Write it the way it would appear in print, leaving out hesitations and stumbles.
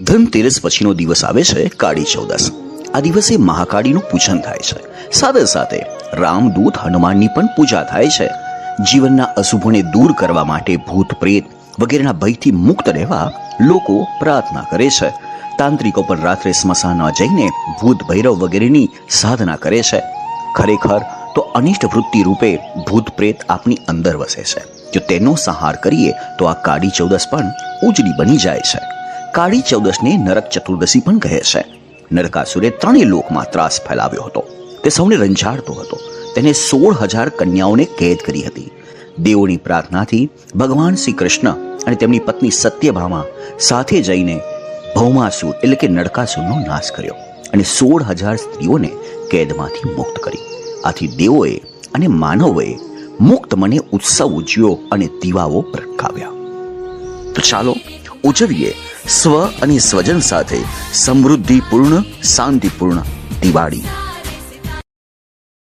ધનતેરસ પછીનો દિવસ આવે છે કાળી ચૌદસ. આ દિવસે મહાકાળીનું પૂજન થાય છે. સાથે સાથે રામદૂત હનુમાનની પણ પૂજા થાય છે. જીવનના અશુભોને દૂર કરવા માટે ભૂત પ્રેત વગેરેના ભયથી મુક્ત રહેવા લોકો પ્રાર્થના કરે છે. તાંત્રિકો પણ રાત્રે સ્મશાનમાં જઈને ભૂત ભૈરવ વગેરેની સાધના કરે છે. ખરેખર તો અનિષ્ટ વૃત્તિ રૂપે ભૂત પ્રેત આપની અંદર વસે છે. જો તેનો સંહાર કરીએ તો આ કાળી ચૌદસ પણ ઉજળી બની જાય છે. કાળી ચૌદસને નરક ચતુર્દશી પણ કહે છે. નરકાસુરે ત્રણેય લોકમાં ત્રાસ ફેલાવ્યો હતો. તે સૌને રંજાડતો હતો. તેને 16,000 કન્યાઓને કેદ કરી હતી. દેવોની પ્રાર્થનાથી ભગવાન શ્રી કૃષ્ણ અને તેમની પત્ની સત્યભામા સાથે જઈને ભૌમાસુર એટલે કે નરકાસુરનો નાશ કર્યો અને 16,000 સ્ત્રીઓને કેદમાંથી મુક્ત કરી. આથી દેવોએ અને માનવોએ મુક્ત મને ઉત્સવ ઉજવ્યો અને દીવાઓ પ્રગટાવ્યા. તો ચાલો ઉજવીએ સ્વ અને સ્વજન સાથે સમૃદ્ધિપૂર્ણ શાંતિપૂર્ણ દિવાળી.